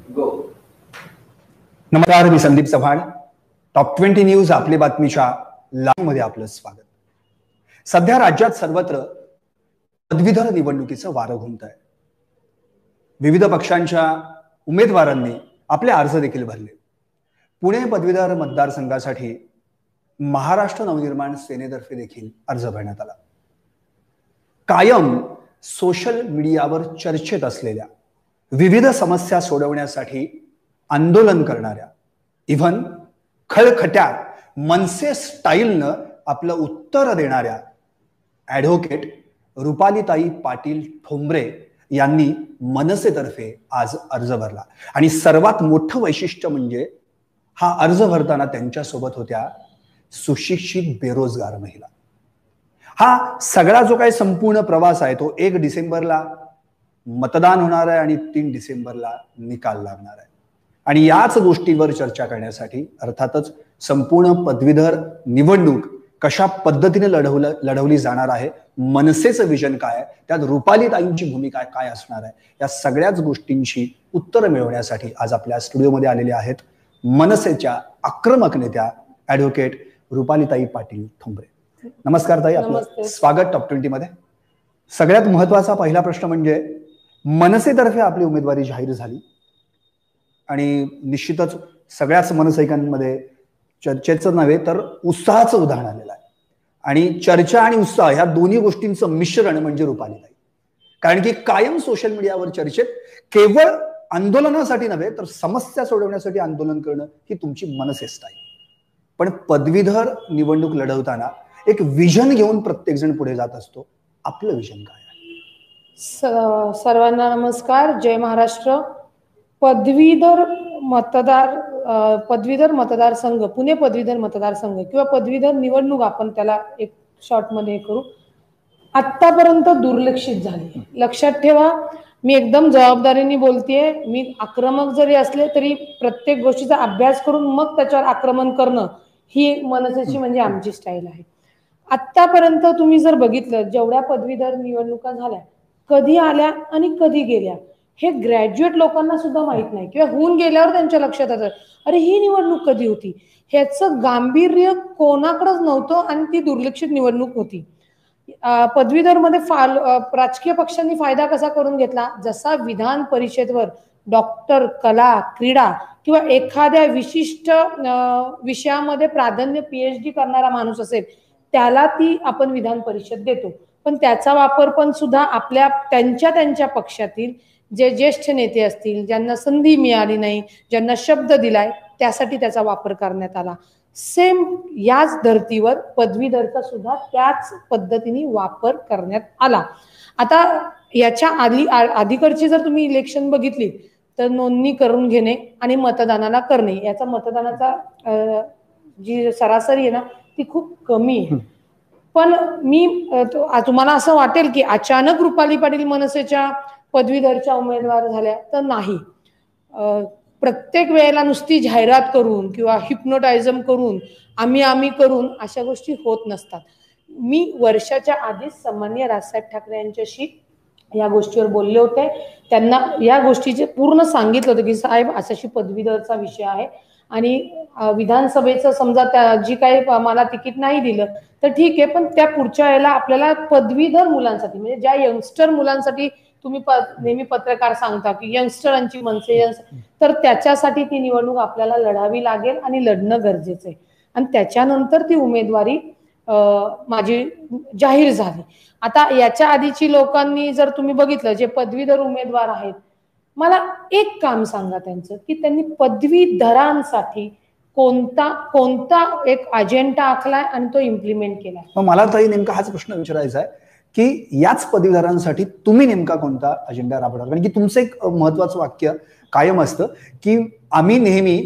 गो. नमस्कार, मी Sandeep Chavan. Top 20 news आपली बातमीच्या लाईव्ह मध्ये आपलं स्वागत. सध्या राज्यात सर्वत्र पदवीधर निवडणुकीचं वारं घुमत आहे. विविध पक्षांच्या उमेदवारांनी आपले अर्ज देखील भरले. पुणे पदवीधर मतदारसंघासाठी महाराष्ट्र नवनिर्माण सेनेतर्फे देखील अर्ज भरण्यात आला. कायम सोशल मीडियावर चर्चेत असलेल्या विविध समस्या सोडवण्यासाठी आंदोलन करणाऱ्या, इव्हन खळखट्यात मनसे स्टाईलनं आपलं उत्तर देणाऱ्या ॲडव्होकेट रुपालीताई पाटील ठोंबरे यांनी मनसेतर्फे आज अर्ज भरला. आणि सर्वात मोठं वैशिष्ट्य म्हणजे हा अर्ज भरताना त्यांच्यासोबत होत्या सुशिक्षित बेरोजगार महिला. हा सगळा जो काही संपूर्ण प्रवास आहे तो 1 डिसेंबरला मतदान होणार आहे आणि 3 डिसेंबरला निकाल लागणार आहे. आणि याच गोष्टीवर चर्चा करण्यासाठी अर्थातच संपूर्ण पदवीधर निवडणूक कशा पद्धतीने लढवली जाणार आहे, मनसेचं विजन काय आहे, त्यात रुपालीताईंची भूमिका काय असणार आहे, या सगळ्याच गोष्टींची उत्तर मिळवण्यासाठी आज आपल्या स्टुडिओमध्ये आलेले आहेत मनसेच्या आक्रमक नेत्या ॲडव्होकेट रुपालीताई पाटील ठोंबरे. नमस्कार ताई, आपलं स्वागत टॉप 20 मध्ये. सगळ्यात महत्वाचा पहिला प्रश्न म्हणजे मनसेतर्फे आपली उमेदवारी जाहीर झाली आणि निश्चितच सगळ्याच मनसैनिकांमध्ये चर्चेचं नव्हे तर उत्साहाचं उदाहरण आलेलं आहे. आणि चर्चा आणि उत्साह ह्या दोन्ही गोष्टींचं मिश्रण म्हणजे रुपालीताई. कारण की कायम सोशल मीडियावर चर्चेत, केवळ आंदोलनासाठी नव्हे तर समस्या सोडवण्यासाठी आंदोलन करणं ही तुमची मनसे स्टाईल. पण पदवीधर निवडणूक लढवताना एक विजन घेऊन प्रत्येक जण पुढे जात असतो. आपलं विजन काय आहे? सर्वांना नमस्कार, जय महाराष्ट्र. पदवीधर मतदारसंघ, पुणे पदवीधर मतदारसंघ किंवा पदवीधर निवडणूक आपण त्याला एक शॉर्ट मध्ये करू, आतापर्यंत दुर्लक्षित झाली. लक्षात ठेवा, मी एकदम जबाबदारीने बोलतेय. मी आक्रमक जरी असले तरी प्रत्येक गोष्टीचा अभ्यास करून मग त्याच्यावर आक्रमण करणं ही मनसेची म्हणजे आमची स्टाईल आहे. आतापर्यंत तुम्ही जर बघितलं, जेवढ्या पदवीधर निवडणुका झाल्या, कधी आल्या आणि कधी गेल्या हे ग्रॅज्युएट लोकांना सुद्धा माहित नाही, किंवा होऊन गेल्यावर त्यांच्या लक्षात येतं अरे ही निवडणूक कधी होती. ह्याचं गांभीर्य कोणाकडेच नव्हतं आणि ती दुर्लक्षित निवडणूक होती. पदवीधर मध्ये राजकीय पक्षांनी फायदा कसा करून घेतला, जसा विधान परिषदेवर डॉक्टर, कला, क्रीडा किंवा एखाद्या विशिष्ट विषयामध्ये प्राधान्य PhD करणारा माणूस असेल त्याला ती आपण विधान परिषद देतो. पण त्याचा वापर पण सुद्धा आपल्या त्यांच्या पक्षातील जे ज्येष्ठ नेते असतील, ज्यांना संधी मिळाली नाही, ज्यांना शब्द दिलाय, त्यासाठी त्याचा वापर करण्यात आला. सेम याच धर्तीवर पदवीधरचा सुद्धा त्याच पद्धतीने वापर करण्यात आला. आता याच्या अलीकडची जर तुम्ही इलेक्शन बघितली तर नोंदणी करून घेणे आणि मतदानाला करणे, याचा मतदानाचा जी सरासरी आहे ना ती खूप कमी आहे. पण मी तुम्हाला असं वाटेल की अचानक रुपाली पाटील मनसेच्या पदवीधरच्या उमेदवार झाल्या, तर नाही. प्रत्येक वेळेला नुसती जाहिरात करून किंवा हिप्नोटायझम करून आम्ही करून अशा गोष्टी होत नसतात. मी वर्षाच्या आधीच सन्माननीय राजसाहेब ठाकरे यांच्याशी या गोष्टीवर बोलले होते. त्यांना या गोष्टीचे पूर्ण सांगितलं होतं की साहेब अशाशी पदवीधरचा विषय आहे आणि विधानसभेचं समजा जी काही मला तिकीट नाही दिलं तर ठीक आहे, पण त्या पुढच्या वेळेला आपल्याला पदवीधर मुलांसाठी म्हणजे ज्या यंगस्टर मुलांसाठी तुम्ही नेहमी पत्रकार सांगता की यंगस्टरांची मनसे, तर त्याच्यासाठी ती निवडणूक आपल्याला लढावी लागेल आणि लढणं गरजेचं आहे. आणि त्याच्यानंतर ती उमेदवारी माझी जाहीर झाली. आता याच्या आधीची लोकांनी जर तुम्ही बघितलं, जे पदवीधर उमेदवार आहेत, मला एक काम सांगा त्यांचं की त्यांनी पदवीधरांसाठी कोणता एक अजेंडा आखलाय आणि तो इम्प्लिमेंट केलाय. मला ताई नेमका हाच प्रश्न विचारायचा आहे की याच पदवीधरांसाठी तुम्ही नेमका कोणता अजेंडा राबवणार. कारण की तुमचं एक महत्वाचं वाक्य कायम असतं की आम्ही नेहमी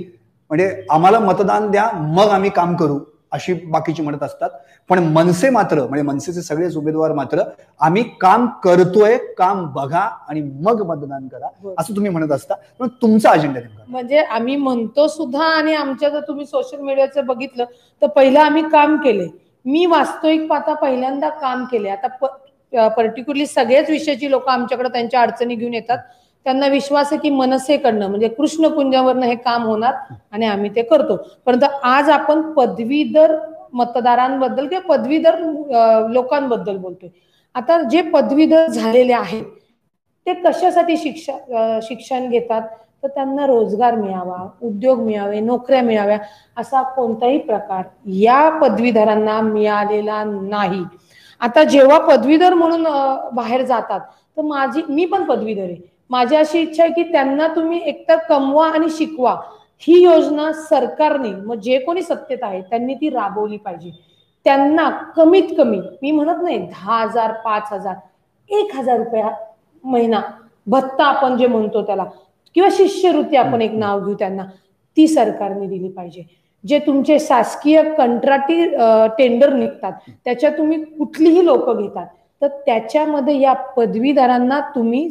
म्हणजे आम्हाला मतदान द्या मग आम्ही काम करू, अशी बाकीची म्हणत असतात. पण मनसे मात्र म्हणजे मनसेचे सगळेच उमेदवार मात्र आम्ही काम करतोय, काम बघा आणि मग मतदान करा असं तुम्ही म्हणत असता. पण तुमचा अजेंडा नेमका म्हणजे आम्ही म्हणतो सुद्धा आणि आमच्या जर तुम्ही सोशल मीडियाचं बघितलं तर पहिलं आम्ही काम केले. मी वास्तविक पाहता पहिल्यांदा काम केले. आता पर्टिक्युलरली सगळेच विषयाची लोक आमच्याकडे त्यांच्या अडचणी घेऊन येतात. त्यांना विश्वास आहे की मनसेकडनं म्हणजे कृष्णकुंजावरनं हे काम होणार आणि आम्ही ते करतो. परंतु आज आपण पदवीधर मतदारांबद्दल किंवा पदवीधर लोकांबद्दल बोलतोय. आता जे पदवीधर झालेले आहेत ते कशासाठी शिक्षण घेतात, तर त्यांना रोजगार मिळावा, उद्योग मिळावे, नोकऱ्या मिळाव्या, असा कोणताही प्रकार या पदवीधरांना मिळालेला नाही. आता जेव्हा पदवीधर म्हणून बाहेर जातात तर मी पण पदवीधर आहे, माझी अशी इच्छा आहे की त्यांना तुम्ही एकतर कमवा आणि शिकवा, ही योजना सरकारने मग जे कोणी सत्तेत आहे त्यांनी ती राबवली पाहिजे. त्यांना कमीत कमी मी म्हणत नाही 10,000 5,000 1,000 रुपये महिना भत्ता आपण जे म्हणतो त्याला, किंवा शिष्यवृत्ती आपण एक नाव घेऊ त्यांना, ती सरकारने दिली पाहिजे. जे तुमचे शासकीय कंत्राटी टेंडर निघतात त्याच्यात तुम्ही कुठलीही लोक घेतात तर त्याच्यामध्ये या पदवीधरांना तुम्ही